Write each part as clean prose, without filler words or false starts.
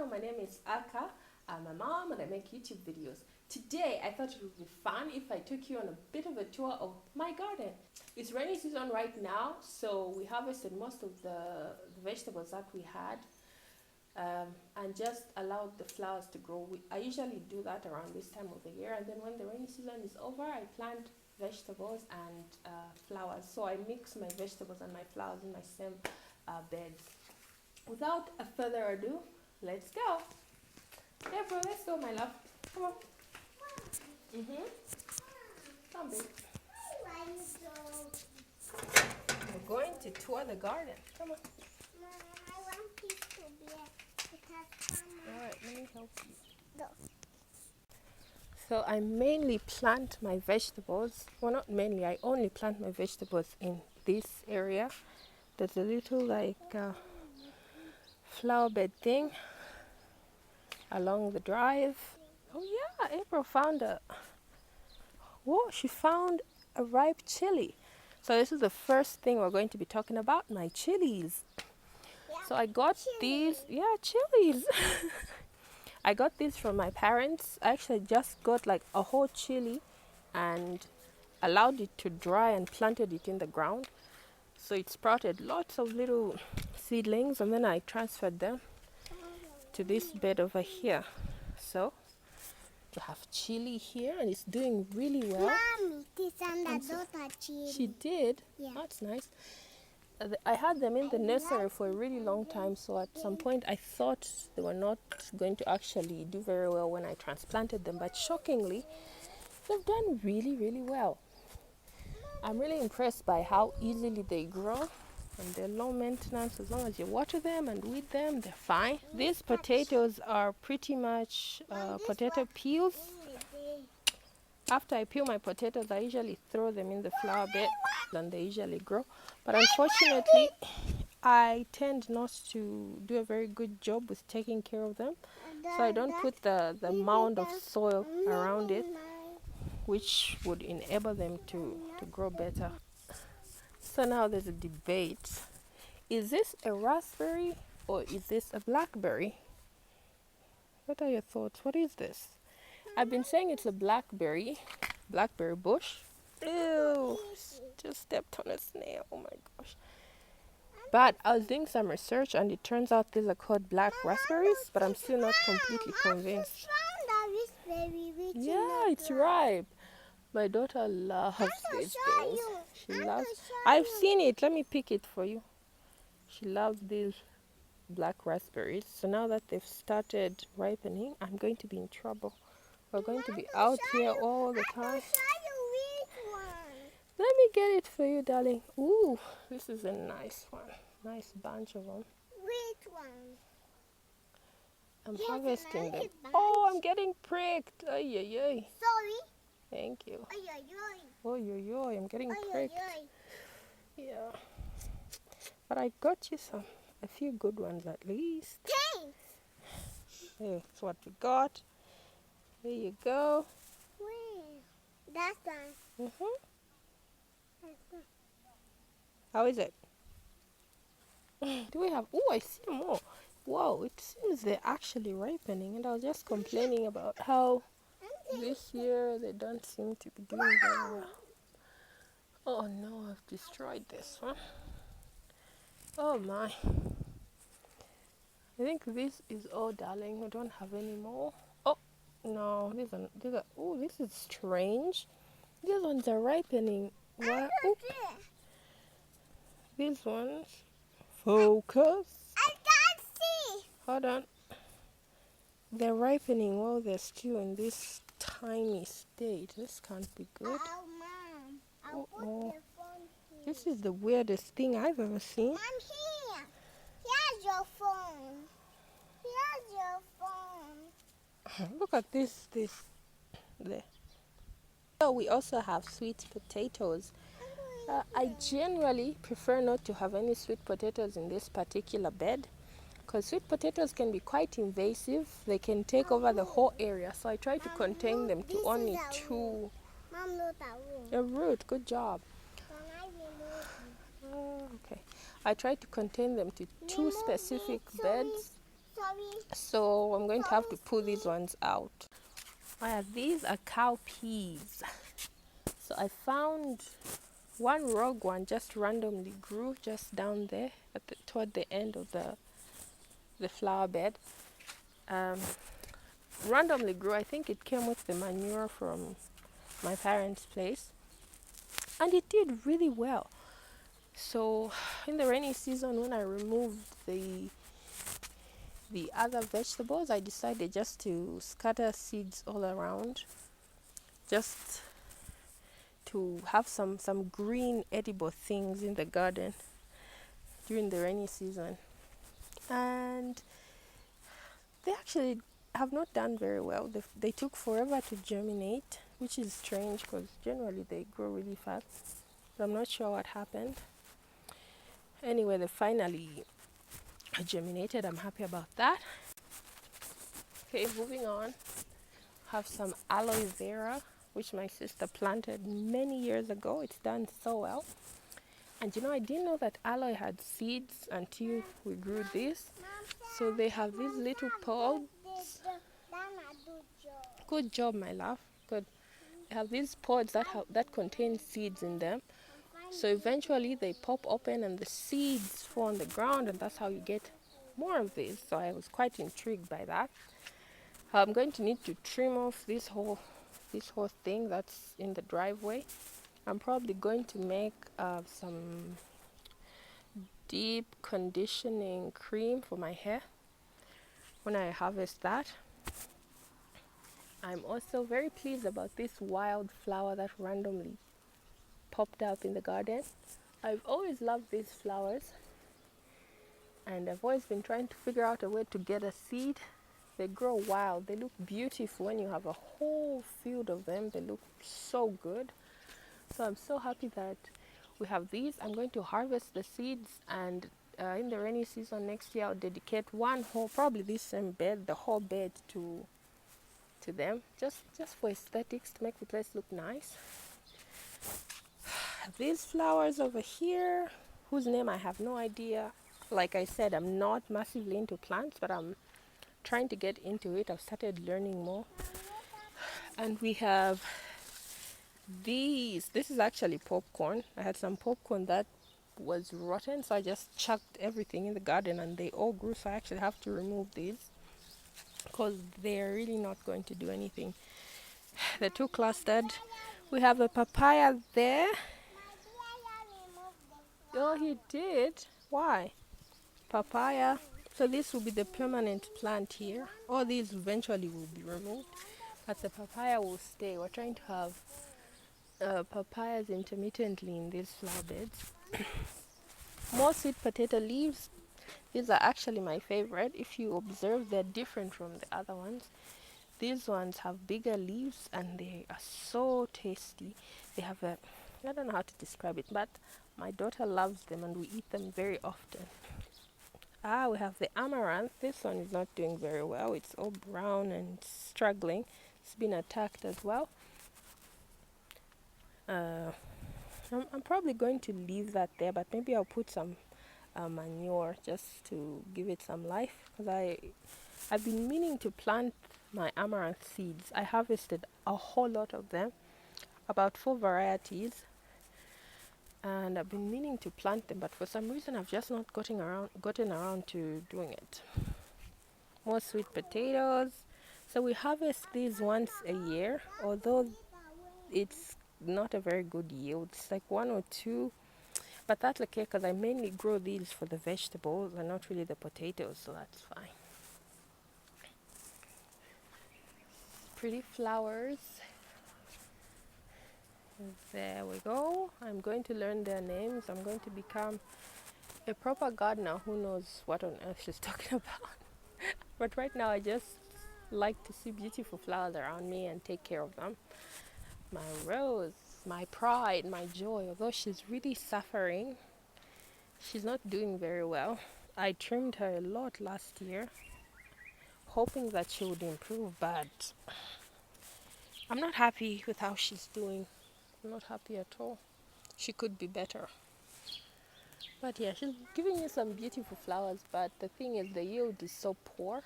channel. My name is Aka. I'm a mom and I make YouTube videos. Today I thought it would be fun if I took you on a bit of a tour of my garden. It's rainy season right now, so we harvested most of the vegetables that we had and just allowed the flowers to grow. I usually do that around this time of the year, and then when the rainy season is over, I plant vegetables and flowers. So I mix my vegetables and my flowers in my same beds. Without a further ado, let's go. Deborah, let's go, my love. Come on. Come, babe. We're going to tour the garden. Come on. I want this to be All right, let me help you. No. So I mainly plant my vegetables. Well, not mainly. I only plant my vegetables in this area. There's a little flower bed thing along the drive. Oh yeah, April found she found a ripe chili. So this is the first thing we're going to be talking about, my chilies. Yeah, so I got these, chilies. I got these from my parents. I actually just got like a whole chili and allowed it to dry and planted it in the ground. So it sprouted lots of little seedlings, and then I transferred them to this bed over here. So we have chili here, and it's doing really well. Mommy, this and the daughter chili. She did? Yeah. That's nice. I had them in the nursery for a really long time, so at some point I thought they were not going to actually do very well when I transplanted them, but shockingly, they've done really, really well. I'm really impressed by how easily they grow, and they're low maintenance. As long as you water them and weed them, they're fine. These potatoes are pretty much potato peels. After I peel my potatoes, I usually throw them in the flower bed and they usually grow. But unfortunately, I tend not to do a very good job with taking care of them. So I don't put the mound of soil around it, which would enable them to grow better. So now there's a debate. Is this a raspberry or is this a blackberry? What are your thoughts? What is this? I've been saying it's a blackberry bush. Ew, just stepped on a snail. Oh my gosh. But I was doing some research and it turns out these are called black raspberries, but I'm still not completely convinced. Yeah, it's ripe. My daughter loves these things. She loves. I've seen it. Let me pick it for you. She loves these black raspberries. So now that they've started ripening, I'm going to be in trouble. We're going to be out here all the time. Let me get it for you, darling. Ooh, this is a nice one. Nice bunch of them. Which one? I'm harvesting them. Oh, I'm getting pricked. Ay, ay, ay. Sorry. Thank you. Ay, ay, ay. Oh, yo, yo, I'm getting Ay, pricked. ay, ay. Yeah. But I got you a few good ones at least. Thanks. Hey, that's what we got. There you go. Wait. That's one. How is it? Do we have? Oh, I see more. Whoa, it seems they're actually ripening. And I was just complaining about how this year they don't seem to be doing very well. Oh no, I've destroyed this one. Oh my. I think this is all, darling. We don't have any more. Oh no, these are. Oh, this is strange. These ones are ripening. What? These ones. Focus. I can't see. Hold on. They're ripening while they're still in this tiny state. This can't be good. Oh, Mom. I'll put the phone here. This is the weirdest thing I've ever seen. Mom, here. Here's your phone. Here's your phone. Look at this. There. So we also have sweet potatoes. I generally prefer not to have any sweet potatoes in this particular bed because sweet potatoes can be quite invasive. They can take over the whole area, so I try to contain them to only two. Mom, look at A root, good job. Okay, I try to contain them to two specific beds. So I'm going to have to pull these ones out. These are cowpeas. So I found one rogue one just randomly grew just down there toward the end of the flower bed. Randomly grew. I think it came with the manure from my parents' place, and it did really well. So in the rainy season, when I removed the other vegetables, I decided just to scatter seeds all around, just to have some green edible things in the garden during the rainy season. And they actually have not done very well. They took forever to germinate, which is strange because generally they grow really fast. But I'm not sure what happened. Anyway, they finally germinated. I'm happy about that. Okay, moving on. Have some aloe vera, which my sister planted many years ago. It's done so well. And I didn't know that aloe had seeds until we grew this. So they have these little pods. Good job, my love. Good. They have these pods that contain seeds in them. So eventually they pop open and the seeds fall on the ground, and that's how you get more of these. So I was quite intrigued by that. I'm going to need to trim off this whole thing that's in the driveway. I'm probably going to make some deep conditioning cream for my hair when I harvest that. I'm also very pleased about this wild flower that randomly popped up in the garden. I've always loved these flowers, and I've always been trying to figure out a way to get a seed. They grow wild. They look beautiful when you have a whole field of them. They look so good. So I'm so happy that we have these. I'm going to harvest the seeds, and in the rainy season next year I'll dedicate one whole, probably this same bed, the whole bed to them, just for aesthetics, to make the place look nice. These flowers over here, whose name I have no idea. Like I said, I'm not massively into plants, but I'm trying to get into it. I've started learning more. And we have these. This is actually popcorn. I had some popcorn that was rotten, so I just chucked everything in the garden and they all grew. So I actually have to remove these because they're really not going to do anything. They're too clustered. We have a papaya there. Oh, he did? Why? Papaya. So this will be the permanent plant here. All these eventually will be removed, but the papaya will stay. We're trying to have papayas intermittently in these flower beds. More sweet potato leaves. These are actually my favorite. If you observe, they're different from the other ones. These ones have bigger leaves and they are so tasty. They have I don't know how to describe it, but my daughter loves them and we eat them very often. We have the amaranth. This one is not doing very well. It's all brown and struggling. It's been attacked as well. I'm probably going to leave that there, but maybe I'll put some manure just to give it some life, because I've been meaning to plant my amaranth seeds. I harvested a whole lot of them, about 4 varieties, and I've been meaning to plant them, but for some reason I've just not gotten around to doing it. More sweet potatoes. So we harvest these once a year, although it's not a very good yield. It's like 1 or 2, but that's okay because I mainly grow these for the vegetables and not really the potatoes, so that's fine. Pretty flowers. There we go. I'm going to learn their names. I'm going to become a proper gardener who knows what on earth she's talking about. But right now I just like to see beautiful flowers around me and take care of them. My rose, my pride, my joy, although she's really suffering, she's not doing very well. I trimmed her a lot last year, hoping that she would improve, but I'm not happy with how she's doing. I'm not happy at all. She could be better. But yeah, she's giving you some beautiful flowers, but the thing is the yield is so poor.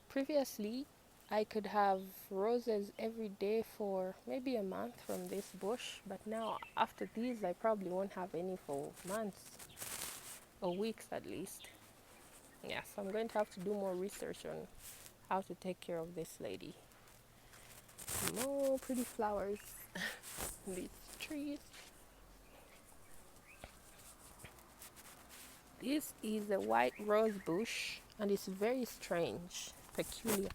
Previously, I could have roses every day for maybe a month from this bush, but now after these I probably won't have any for months or weeks at least. Yeah, so I'm going to have to do more research on how to take care of this lady. More pretty flowers in these trees. This is a white rose bush and it's very strange, peculiar.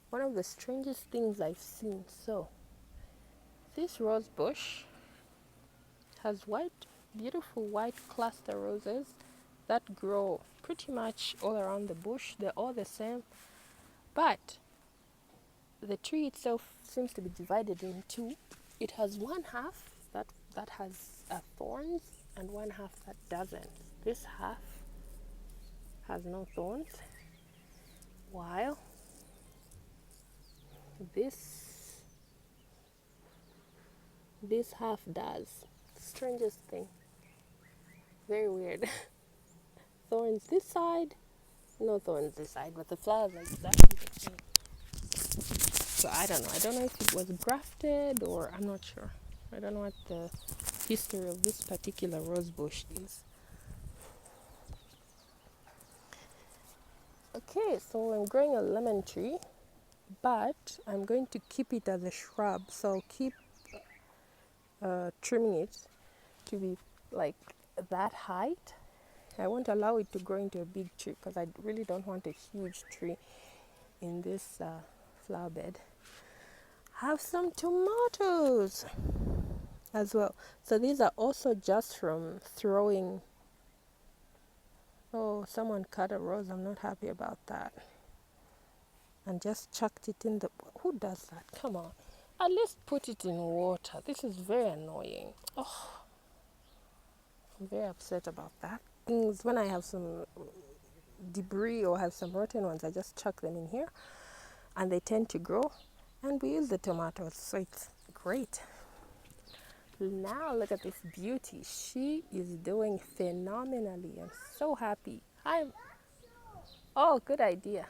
One of the strangest things I've seen. So, this rose bush has white, beautiful white cluster roses that grow pretty much all around the bush. They're all the same, but the tree itself seems to be divided in two. It has one half that has thorns and one half that doesn't. This half has no thorns, while this this half does. Strangest thing. Very weird. Thorns this side, no thorns this side, but the flowers are exactly the same. So I don't know. I don't know if it was grafted or I'm not sure. I don't know what the history of this particular rose bush is. Okay, so I'm growing a lemon tree, but I'm going to keep it as a shrub. So I'll keep trimming it to be like that height. I won't allow it to grow into a big tree because I really don't want a huge tree in this flower bed. Have some tomatoes as well. So these are also just from throwing. Oh, someone cut a rose. I'm not happy about that. And just chucked it in the. Who does that? Come on. At least put it in water. This is very annoying. Oh, I'm very upset about that. Things when I have some debris or have some rotten ones, I just chuck them in here and they tend to grow. And we use the tomatoes, so it's great. Now look at this beauty. She is doing phenomenally. I'm so happy. Oh, good idea.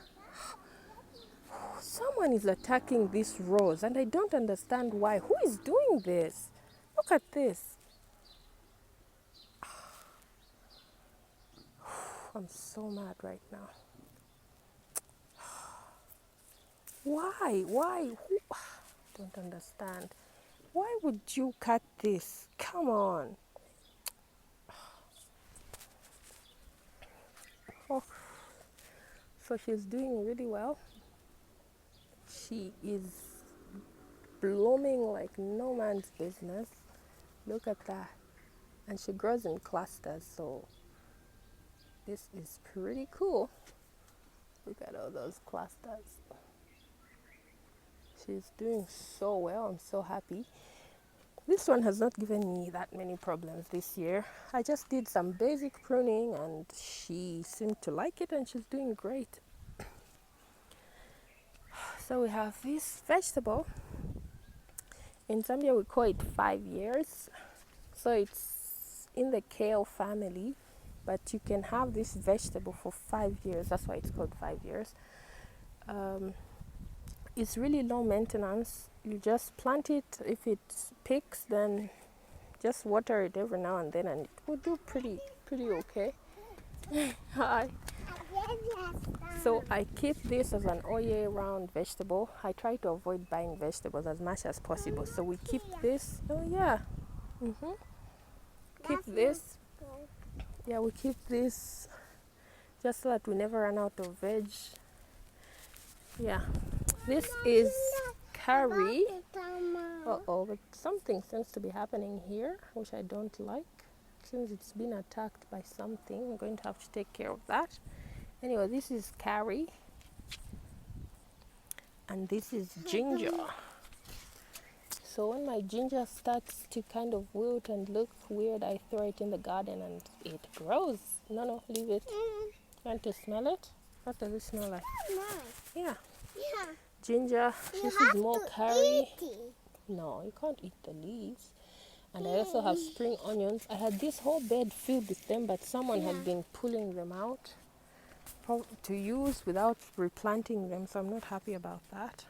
Someone is attacking this rose and I don't understand why. Who is doing this? Look at this. I'm so mad right now. Why? Who? Don't understand. Why would you cut this? Come on. Oh, so she's doing really well. She is blooming like no man's business. Look at that. And she grows in clusters, so this is pretty cool. Look at all those clusters. She's doing so well. I'm so happy. This one has not given me that many problems this year. I just did some basic pruning and she seemed to like it and she's doing great. So we have this vegetable. In Zambia we call it 5 years. So it's in the kale family, but you can have this vegetable for 5 years. That's why it's called 5 years. It's really low maintenance. You just plant it. If it picks, then just water it every now and then and it will do pretty okay. Hi. So I keep this as an all year round vegetable. I try to avoid buying vegetables as much as possible. So we keep this. Oh yeah. Keep this. Yeah, we keep this just so that we never run out of veg. Yeah. This is curry. Uh-oh, but something seems to be happening here, which I don't like. Since it's been attacked by something, I'm going to have to take care of that. Anyway, this is curry. And this is ginger. So when my ginger starts to kind of wilt and look weird, I throw it in the garden and it grows. No, leave it. Want to smell it? What does it smell like? Yeah. Ginger. This is more curry. No, you can't eat the leaves. And I also have spring onions. I had this whole bed filled with them, but someone had been pulling them out to use without replanting them, so I'm not happy about that.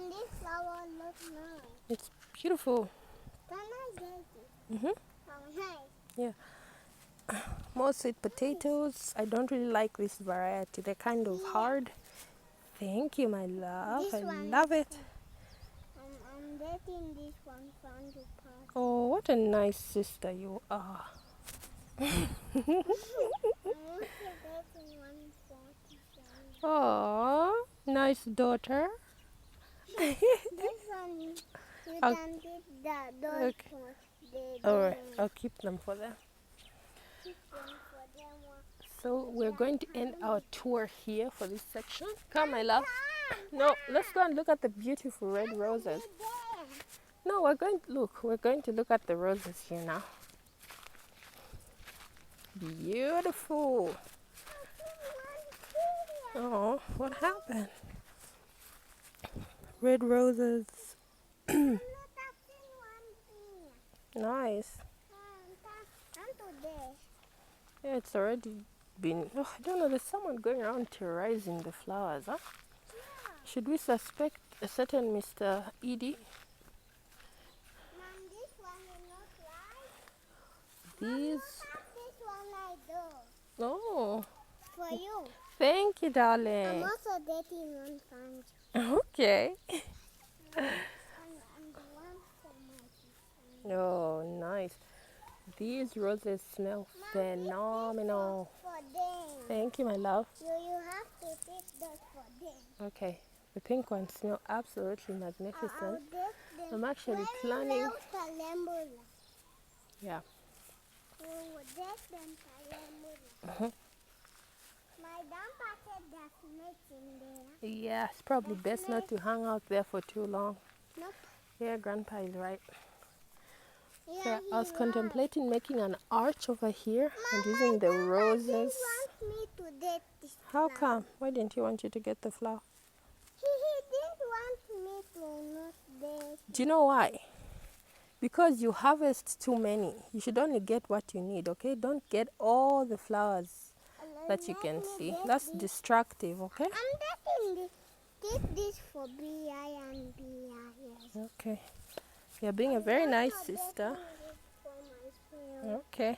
This flower looks nice. It's beautiful. Can I get it? Mm-hmm. Oh, nice. Yeah. More sweet potatoes. I don't really like this variety. They're kind of hard. Thank you, my love. This I one love it. I'm getting this one from the park. Oh, what a nice sister you are. I'm also getting one for the Oh, nice daughter. This one, you I'll- can get the dog Okay. for the All right, I'll keep them for them. keep them for them. So we're going to end our tour here for this section. Come, my love. No, let's go and look at the beautiful red roses. No, we're going to look at the roses here now. Beautiful. Oh, what happened? Red roses. Nice. Yeah, it's already been. Oh, I don't know. There's someone going around terrorizing the flowers, huh? Should we suspect a certain Mr. Edie? Mom, this one will not right. These. This one I do. Oh, For you. thank you, I'm darling. also getting one from you. Okay. And the one for my sister. Oh, nice. These roses smell phenomenal. For them. Thank you, my love. You have to pick those for them. Okay, the pink ones smell absolutely magnificent. I'll get them. I'm actually When planning. you go to Lembola, Yeah. you will get them to Lembola. Uh-huh. My grandpa said there's snakes in there. Yeah, it's probably best not to hang out there for too long. Nope. Yeah, Grandpa is right. Yeah, So I was he contemplating making an arch over here and Mama, using the Grandpa roses. didn't want me to get this How flower. come? Why didn't he want you to get the flower? He didn't want me to not get. Do you know why? Because you harvest too many. You should only get what you need, okay? Don't get all the flowers that you can see. That's destructive, okay? I'm getting this. Get this for BI and BI. Yes. Okay. You're being a very nice Also sister. getting this for myself. Okay.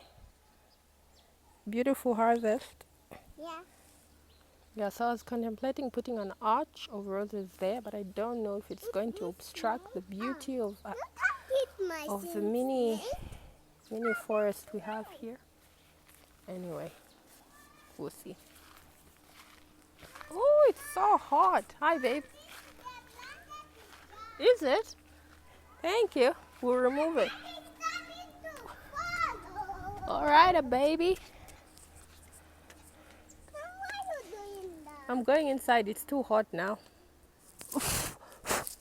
Beautiful harvest. Yeah. Yeah, so I was contemplating putting an arch of roses there, but I don't know if it's going to obstruct the beauty of the mini forest we have here. Anyway, we'll see. Oh, it's so hot. Hi, babe. Is it? Thank you. We'll remove it. All right, baby. I'm going inside. It's too hot now.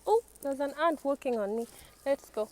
Oh, there's an ant walking on me. Let's go.